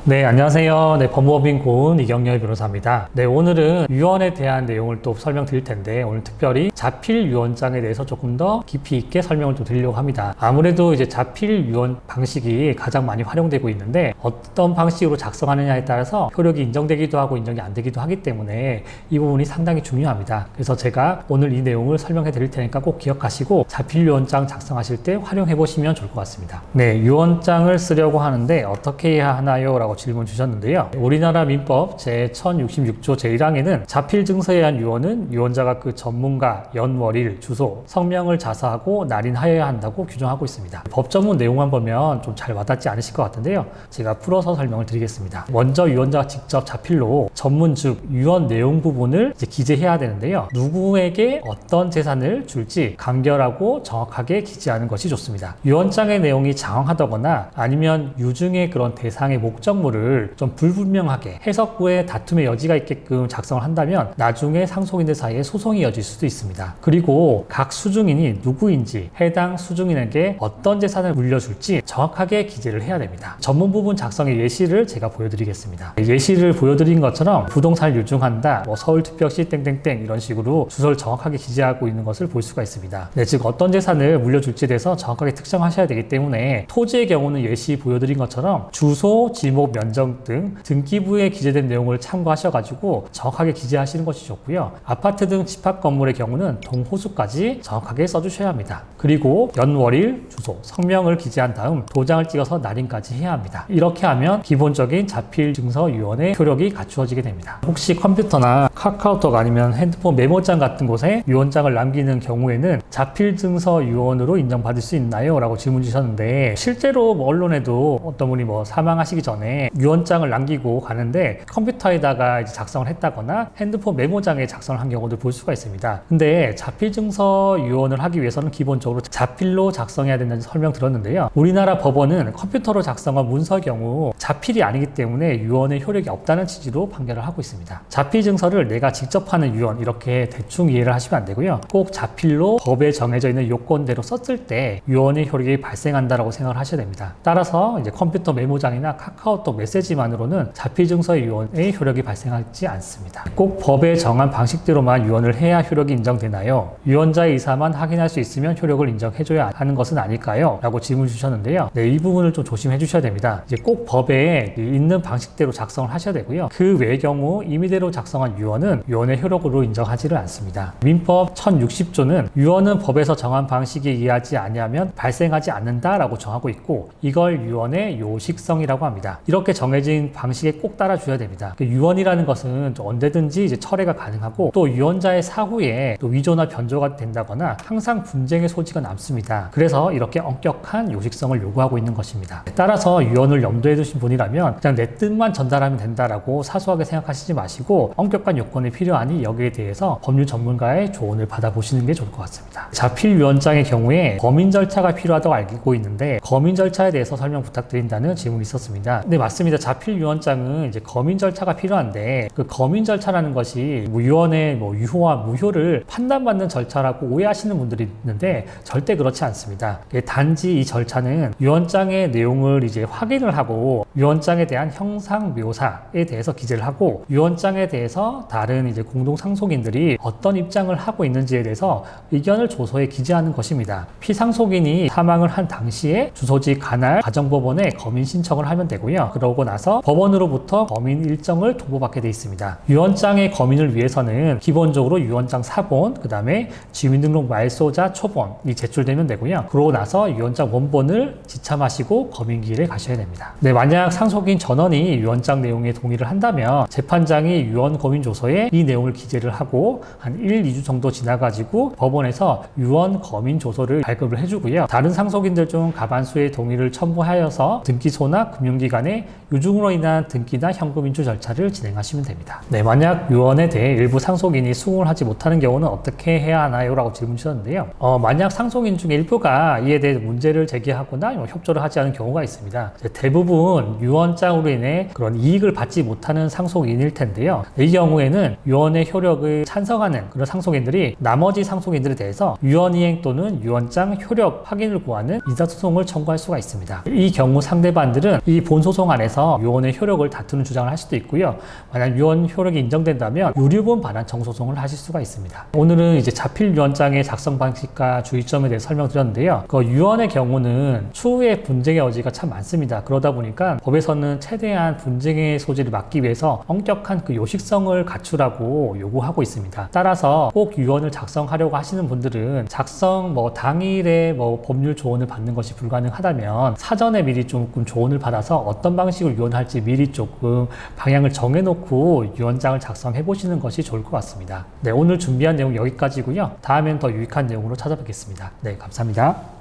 네, 안녕하세요. 네, 법무법인 고은 이경렬 변호사입니다. 네, 오늘은 유언에 대한 내용을 또 설명드릴 텐데, 오늘 특별히 자필 유언장에 대해서 조금 더 깊이 있게 설명을 좀 드리려고 합니다. 아무래도 이제 자필 유언 방식이 가장 많이 활용되고 있는데, 어떤 방식으로 작성하느냐에 따라서 효력이 인정되기도 하고 인정이 안 되기도 하기 때문에 이 부분이 상당히 중요합니다. 그래서 제가 오늘 이 내용을 설명해 드릴 테니까 꼭 기억하시고 자필 유언장 작성하실 때 활용해 보시면 좋을 것 같습니다. 네, 유언장을 쓰려고 하는데 어떻게 해야 하나요? 라고 질문 주셨는데요. 우리나라 민법 제1066조 제1항에는 자필 증서에 의한 유언은 유언자가 그 전문가, 연월일, 주소, 성명을 자서하고 날인하여야 한다고 규정하고 있습니다. 법조문 내용만 보면 좀 잘 와닿지 않으실 것 같은데요. 제가 풀어서 설명을 드리겠습니다. 먼저 유언자가 직접 자필로 전문 즉 유언 내용 부분을 이제 기재해야 되는데요. 누구에게 어떤 재산을 줄지 간결하고 정확하게 기재하는 것이 좋습니다. 유언장의 내용이 장황하다거나 아니면 유증의 그런 대상의 목적물을 좀 불분명하게 해석부에 다툼의 여지가 있게끔 작성을 한다면 나중에 상속인들 사이에 소송이 이어질 수도 있습니다. 그리고 각 수증인이 누구인지 해당 수증인에게 어떤 재산을 물려줄지 정확하게 기재를 해야 됩니다. 전문 부분 작성의 예시를 제가 보여드리겠습니다. 예시를 보여드린 것처럼 부동산을 유증한다, 서울특별시 땡땡땡 이런 식으로 주소를 정확하게 기재하고 있는 것을 볼 수가 있습니다. 네, 즉 어떤 재산을 물려줄지에 대해서 정확하게 특정하셔야 되기 때문에 토지의 경우는 예시 보여드린 것처럼 주소, 지목, 면적 등 등기부에 기재된 내용을 참고하셔가지고 정확하게 기재하시는 것이 좋고요. 아파트 등 집합 건물의 경우는 동호수까지 정확하게 써주셔야 합니다. 그리고 연월일, 주소, 성명을 기재한 다음 도장을 찍어서 날인까지 해야 합니다. 이렇게 하면 기본적인 자필 증서 유언의 효력이 갖추어지게 됩니다. 혹시 컴퓨터나 카카오톡 아니면 핸드폰 메모장 같은 곳에 유언장을 남기는 경우에는 자필 증서 유언으로 인정받을 수 있나요? 라고 질문 주셨는데 실제로 언론에도 어떤 분이 사망하시기 전에 유언장을 남기고 가는데 컴퓨터에다가 이제 작성을 했다거나 핸드폰 메모장에 작성을 한 경우도 볼 수가 있습니다. 근데 자필 증서 유언을 하기 위해서는 기본적으로 자필로 작성해야 된다는 설명 들었는데요. 우리나라 법원은 컴퓨터로 작성한 문서의 경우 자필이 아니기 때문에 유언의 효력이 없다는 취지로 판결을 하고 있습니다. 자필 증서를 내가 직접 하는 유언 이렇게 대충 이해를 하시면 안 되고요. 꼭 자필로 법에 정해져 있는 요건대로 썼을 때 유언의 효력이 발생한다라고 생각을 하셔야 됩니다. 따라서 이제 컴퓨터 메모장이나 카카오톡 메시지만으로는 자필 증서의 유언의 효력이 발생하지 않습니다. 꼭 법에 정한 방식대로만 유언을 해야 효력이 인정되나요? 유언자의 의사만 확인할 수 있으면 효력을 인정해줘야 하는 것은 아닐까요? 라고 질문 주셨는데요. 네, 이 부분을 좀 조심해 주셔야 됩니다. 이제 꼭 법에 있는 방식대로 작성을 하셔야 되고요. 그 외의 경우 임의대로 작성한 유언은 유언의 효력으로 인정하지를 않습니다. 민법 1060조는 유언은 법에서 정한 방식에 의하지 아니하면 발생하지 않는다라고 정하고 있고 이걸 유언의 요식성이라고 합니다. 이렇게 정해진 방식에 꼭 따라줘야 됩니다. 유언이라는 것은 언제든지 이제 철회가 가능하고 또 유언자의 사후에 또 위조나 변조가 된다거나 항상 분쟁의 소지가 남습니다. 그래서 이렇게 엄격한 요식성을 요구하고 있는 것입니다. 따라서 유언을 염두에 두신 분이라면 그냥 내 뜻만 전달하면 된다라고 사소하게 생각하시지 마시고 엄격한 요건이 필요하니 여기에 대해서 법률 전문가의 조언을 받아보시는 게 좋을 것 같습니다. 자필 유언장의 경우에 검인 절차가 필요하다고 알고 있는데 검인 절차에 대해서 설명 부탁드린다는 질문이 있었습니다. 네, 맞습니다. 자필 유언장은 이제 검인 절차가 필요한데 그 검인 절차라는 것이 유언의 유효와 무효를 판단받는 절차라고 오해하시는 분들이 있는데 절대 그렇지 않습니다. 단지 이 절차는 유언장의 내용을 이제 확인을 하고 유언장에 대한 형상 묘사에 대해서 기재를 하고 유언장에 대해서 다른 이제 공동 상속인들이 어떤 입장을 하고 있는지에 대해서 의견을 조서에 기재하는 것입니다. 피상속인이 사망을 한 당시에 주소지 관할 가정법원에 검인 신청을 하면 되고요. 그러고 나서 법원으로부터 검인 일정을 통보받게 되어 있습니다. 유언장의 검인을 위해서는 기본적으로 유언장 사본, 그 다음에 주민등록 말소자 초본이 제출되면 되고요. 그러고 나서 유언장 원본을 지참하시고 검인기일에 가셔야 됩니다. 네, 만약 상속인 전원이 유언장 내용에 동의를 한다면 재판장이 유언 검인 조서에 이 내용을 기재를 하고 한 1, 2주 정도 지나가지고 법원에서 유언 검인 조서를 발급을 해주고요. 다른 상속인들 중 가반수의 동의를 첨부하여서 등기소나 금융기관에 유증으로 인한 등기나 현금 인출 절차를 진행하시면 됩니다. 네, 만약 유언에 대해 일부 상속인이 수긍을 하지 못하는 경우는 어떻게 해야 하나요? 라고 질문 주셨는데요. 만약 상속인 중에 일부가 이에 대해 문제를 제기하거나 협조를 하지 않은 경우가 있습니다. 대부분 유언장으로 인해 그런 이익을 받지 못하는 상속인일 텐데요. 이 경우에는 유언의 효력을 찬성하는 그런 상속인들이 나머지 상속인들에 대해서 유언이행 또는 유언장 효력 확인을 구하는 인사소송을 청구할 수가 있습니다. 이 경우 상대방들은 이 본소송 안에서 유언의 효력을 다투는 주장을 할 수도 있고요. 만약 유언 효력이 인정된다면 유류분 반환 청소송을 하실 수가 있습니다. 오늘은 이제 자필 유언장의 작성 방식과 주의점에 대해 설명드렸는데요. 그 유언의 경우는 추후에 분쟁의 여지가 참 많습니다. 그러다 보니까 법에서는 최대한 분쟁의 소지를 막기 위해서 엄격한 그 요식성을 갖추라고 요구하고 있습니다. 따라서 꼭 유언을 작성하려고 하시는 분들은 작성 당일에 법률 조언을 받는 것이 불가능하다면 사전에 미리 조금 조언을 받아서 어떤 방식으로 유언할지 미리 조금 방향을 정해놓고 유언장을 작성해 보시는 것이 좋을 것 같습니다. 네, 오늘 준비한 내용 여기까지고요. 다음엔 더 유익한 내용으로 찾아뵙겠습니다. 네, 감사합니다.